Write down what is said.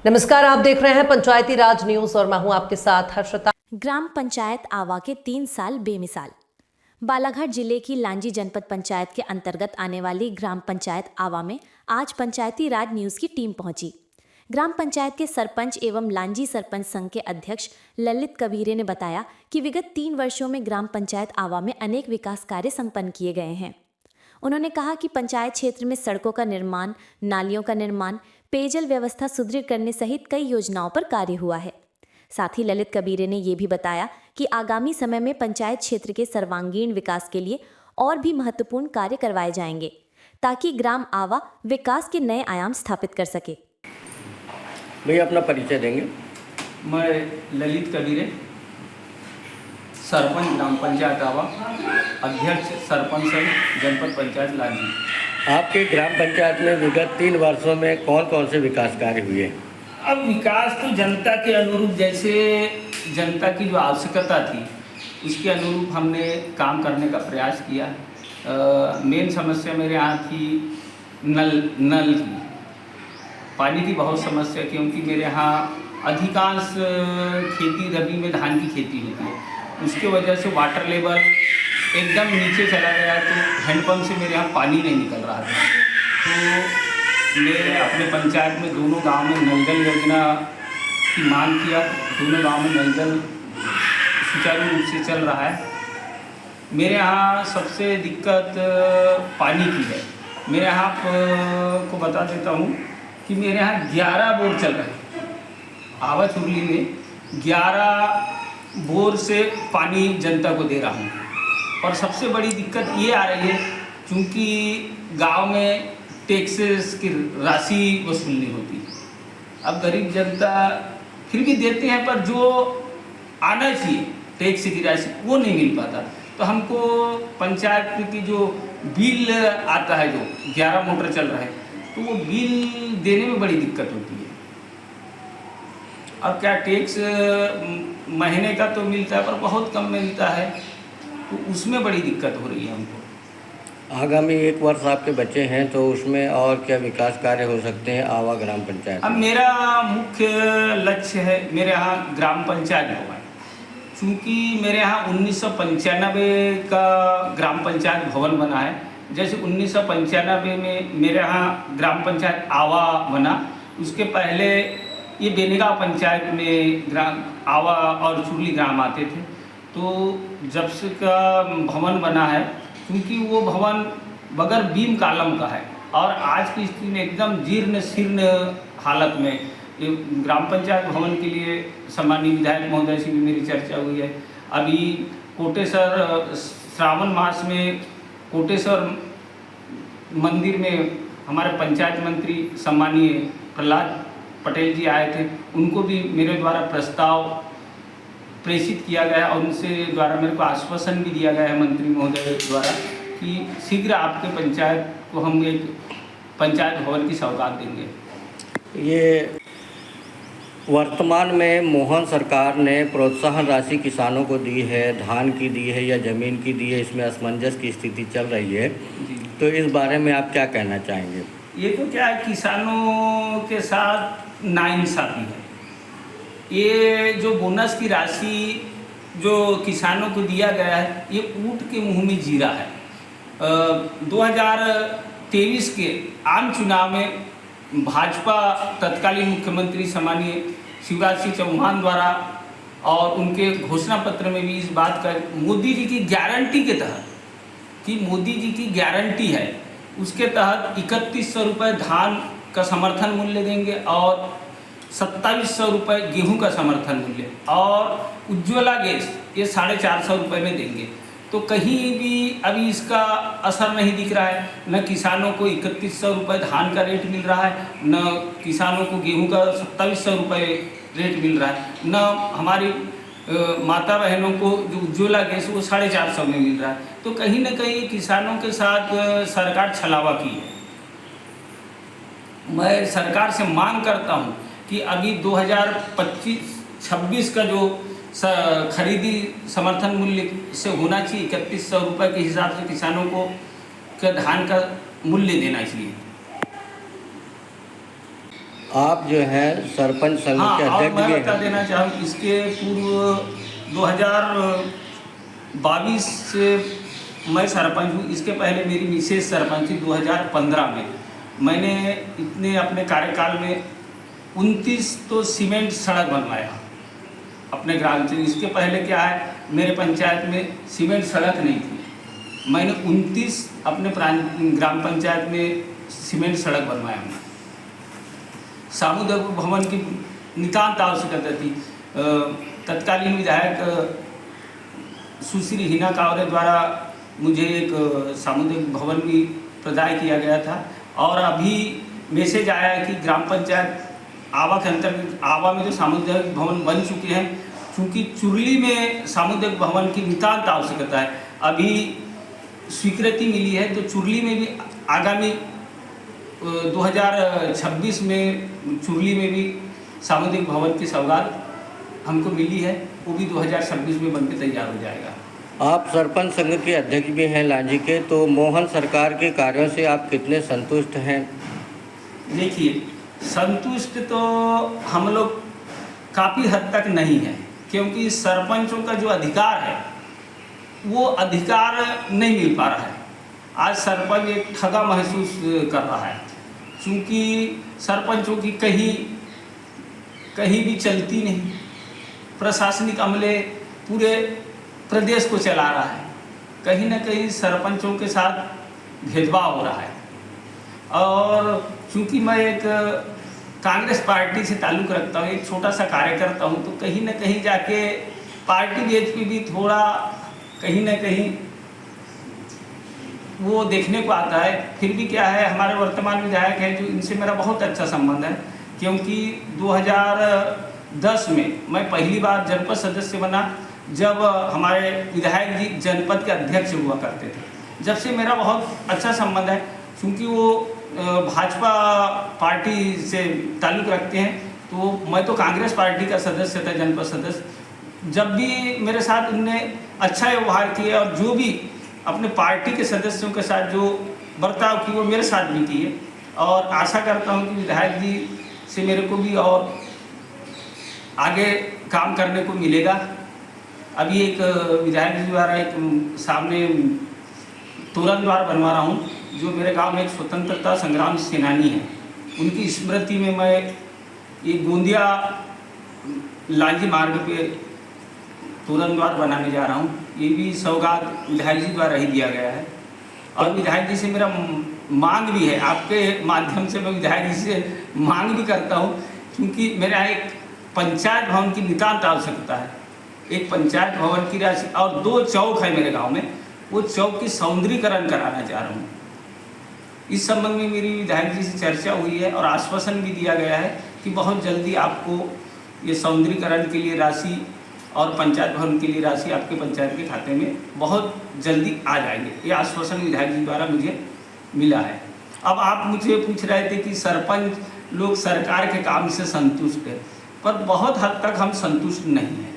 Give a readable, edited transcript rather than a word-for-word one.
नमस्कार, आप देख रहे हैं पंचायती राज न्यूज और मैं हूं आपके साथ हर्षिता। ग्राम पंचायत आवा के 3 साल बेमिसाल। बालाघाट जिले की लांजी जनपद पंचायत के अंतर्गत आने वाली ग्राम पंचायत आवा में आज पंचायती राज न्यूज की टीम पहुंची। ग्राम पंचायत के सरपंच एवं लांजी सरपंच संघ के अध्यक्ष ललित कबीरे ने बताया कि विगत 3 वर्षों में ग्राम पंचायत आवा में अनेक विकास कार्य संपन्न किए गए हैं। उन्होंने कहा कि पंचायत क्षेत्र में सड़कों का निर्माण, नालियों का निर्माण, पेयजल व्यवस्था सुदृढ़ करने सहित कई योजनाओं पर कार्य हुआ है। साथ ही ललित कबीरे ने ये भी बताया कि आगामी समय में पंचायत क्षेत्र के सर्वांगीण विकास के लिए और भी महत्वपूर्ण कार्य करवाए जाएंगे ताकि ग्राम आवा विकास के नए आयाम स्थापित कर सके। भैया अपना परिचय देंगे। मैं ललित कबीरे, सरपंच ग्राम पंचायत आवा, अध्यक्ष सरपंच संघ जनपद पंचायत लांजी। आपके ग्राम पंचायत में विगत 3 वर्षों में कौन कौन से विकास कार्य हुए? अब विकास तो जनता के अनुरूप, जैसे जनता की जो आवश्यकता थी उसके अनुरूप हमने काम करने का प्रयास किया। मेन समस्या मेरे यहाँ थी नल की, पानी की बहुत समस्या, क्योंकि मेरे यहाँ अधिकांश खेती रबी में धान की खेती होती है। उसके वजह से वाटर लेवल एकदम नीचे चला गया, तो हैंडपम्प से मेरे यहाँ पानी नहीं निकल रहा था। तो मैंने अपने पंचायत में दोनों गांव में नल जल योजना की मांग किया। दोनों गांव में नल जल सुचारू रूप से चल रहा है। मेरे यहाँ सबसे दिक्कत पानी की है। मेरे यहाँ आपको बता देता हूँ कि मेरे यहाँ 11 बोर चल रहे हैं। आवा चुरली में 11 बोर से पानी जनता को दे रहा हूँ। और सबसे बड़ी दिक्कत ये आ रही है, क्योंकि गांव में टैक्सेस की राशि वसूलनी होती है। अब गरीब जनता फिर भी देते हैं, पर जो आना चाहिए टैक्स की राशि वो नहीं मिल पाता। तो हमको पंचायत की जो बिल आता है, जो 11 मोटर चल रहा है, तो वो बिल देने में बड़ी दिक्कत होती है। अब क्या टैक्स महीने का तो मिलता है, पर बहुत कम मिलता है, तो उसमें बड़ी दिक्कत हो रही है हमको। आगामी 1 वर्ष आपके बचे हैं, तो उसमें और क्या विकास कार्य हो सकते हैं आवा ग्राम पंचायत? अब मेरा मुख्य लक्ष्य है मेरे यहाँ ग्राम पंचायत भवन। चूँकि मेरे यहाँ 1995 का ग्राम पंचायत भवन बना है। जैसे 1995 में मेरे यहाँ ग्राम पंचायत आवा बना, उसके पहले ये बेनेगांव पंचायत में ग्राम आवा और चुरली ग्राम आते थे। तो जब से का भवन बना है, क्योंकि वो भवन बगैर बीम कालम का है और आज की स्थिति में एकदम जीर्ण शीर्ण हालत में, ये ग्राम पंचायत भवन के लिए सम्मानीय विधायक महोदय से भी मेरी चर्चा हुई है। अभी कोटेश्वर श्रावण मास में कोटेश्वर मंदिर में हमारे पंचायत मंत्री सम्मानीय प्रहलाद पटेल जी आए थे, उनको भी मेरे द्वारा प्रस्ताव प्रेषित किया गया और उनसे द्वारा मेरे को आश्वासन भी दिया गया है मंत्री महोदय द्वारा कि शीघ्र आपके पंचायत को हम एक पंचायत भवन की सौगात देंगे। ये वर्तमान में मोहन सरकार ने प्रोत्साहन राशि किसानों को दी है, धान की दी है या ज़मीन की दी है, इसमें असमंजस की स्थिति चल रही है। तो इस बारे में आप क्या कहना चाहेंगे? ये तो क्या है, किसानों के साथ नाइंसाफ़ी है। ये जो बोनस की राशि जो किसानों को दिया गया है, ये ऊँट के मुंह में जीरा है। 2023 के आम चुनाव में भाजपा तत्कालीन मुख्यमंत्री सम्मानीय शिवराज सिंह चौहान द्वारा और उनके घोषणा पत्र में भी इस बात का, मोदी जी की गारंटी के तहत, कि मोदी जी की गारंटी है, उसके तहत 3100 रुपये धान का समर्थन मूल्य देंगे और 2700 रुपये गेहूँ का समर्थन मूल्य, और उज्ज्वला गैस ये 450 रुपये में देंगे। तो कहीं भी अभी इसका असर नहीं दिख रहा है। न किसानों को 3100 रुपये धान का रेट मिल रहा है, न किसानों को गेहूं का 2700 रुपये रेट मिल रहा है, न हमारी माता बहनों को जो उज्ज्वला गैस वो 450 में मिल रहा है। तो कहीं न कहीं किसानों के साथ सरकार छलावा की है। मैं सरकार से मांग करता हूं कि अभी 2025-26 का जो खरीदी समर्थन मूल्य से होना चाहिए, 3100 रुपये के हिसाब से किसानों को धान का मूल्य देना चाहिए। आप जो है सरपंच संघ हाँ, के और अध्यक्ष मैं भी बता हैं। देना चाहूँ, इसके पूर्व 2022 से मैं सरपंच हूँ। इसके पहले मेरी मिसेज सरपंच थी 2015 में। मैंने इतने अपने कार्यकाल में 29 तो सीमेंट सड़क बनवाया अपने ग्राम से। इसके पहले क्या है, मेरे पंचायत में सीमेंट सड़क नहीं थी। मैंने 29 अपने ग्राम पंचायत में सीमेंट सड़क बनवाया हूँ। सामुदायिक भवन की नितांत आवश्यकता थी। तत्कालीन विधायक सुश्री हिना कावरे द्वारा मुझे एक सामुदायिक भवन भी प्रदान किया गया था। और अभी मैसेज आया है कि ग्राम पंचायत आवा के अंतर्गत आवा में जो सामुदायिक भवन बन चुके हैं, चूँकि चुरली में सामुदायिक भवन की नितांत आवश्यकता है, अभी स्वीकृति मिली है, तो चुरली में भी आगामी 2026 में चुरली में भी सामुदायिक भवन की सौगात हमको मिली है। वो भी 2026 में बनके तैयार हो जाएगा। आप सरपंच संघ के अध्यक्ष भी हैं लांजी के, तो मोहन सरकार के कार्यों से आप कितने संतुष्ट हैं? देखिए, संतुष्ट तो हम लोग काफ़ी हद तक नहीं है, क्योंकि सरपंचों का जो अधिकार है वो अधिकार नहीं मिल पा रहा है। आज सरपंच एक ठगा महसूस कर रहा है, क्योंकि सरपंचों की कहीं भी चलती नहीं। प्रशासनिक अमले पूरे प्रदेश को चला रहा है। कहीं ना कहीं सरपंचों के साथ भेदभाव हो रहा है। और चूँकि मैं एक कांग्रेस पार्टी से ताल्लुक़ रखता हूँ, एक छोटा सा कार्यकर्ता हूँ, तो कहीं ना कहीं जाके पार्टी बेच पे भी थोड़ा कहीं ना कहीं वो देखने को आता है। फिर भी क्या है, हमारे वर्तमान विधायक हैं जो इनसे मेरा बहुत अच्छा संबंध है, क्योंकि 2010 में मैं पहली बार जनपद सदस्य बना, जब हमारे विधायक जी जनपद के अध्यक्ष हुआ करते थे। जब से मेरा बहुत अच्छा संबंध है, क्योंकि वो भाजपा पार्टी से ताल्लुक़ रखते हैं, तो मैं तो कांग्रेस पार्टी का सदस्य था, जनपद सदस्य। जब भी मेरे साथ उनने अच्छा व्यवहार किया और जो भी अपने पार्टी के सदस्यों के साथ जो बर्ताव की वो मेरे साथ भी किए। और आशा करता हूँ कि विधायक जी से मेरे को भी और आगे काम करने को मिलेगा। अभी एक विधायक जी द्वारा एक सामने तोरण द्वार बनवा रहा हूँ, जो मेरे गांव में एक स्वतंत्रता संग्राम सेनानी है, उनकी स्मृति में मैं ये गोंदिया लांजी मार्ग पे तोरण द्वार बनाने जा रहा हूँ। ये भी सौगात विधायक जी द्वारा ही दिया गया है। और विधायक जी से मेरा मांग भी है, आपके माध्यम से मैं विधायक जी से मांग भी करता हूँ, क्योंकि मेरा एक पंचायत भवन की नितांत आवश्यकता है। एक पंचायत भवन की राशि और 2 चौक है मेरे गांव में, वो चौक की सौंदर्यीकरण कराना चाह रहा हूँ। इस संबंध में मेरी विधायक जी से चर्चा हुई है और आश्वासन भी दिया गया है कि बहुत जल्दी आपको ये सौंदर्यीकरण के लिए राशि और पंचायत भवन के लिए राशि आपके पंचायत के खाते में बहुत जल्दी आ जाएंगे। ये आश्वासन विधायक जी द्वारा मुझे मिला है। अब आप मुझे पूछ रहे थे कि सरपंच लोग सरकार के काम से संतुष्ट है, पर बहुत हद तक हम संतुष्ट नहीं हैं।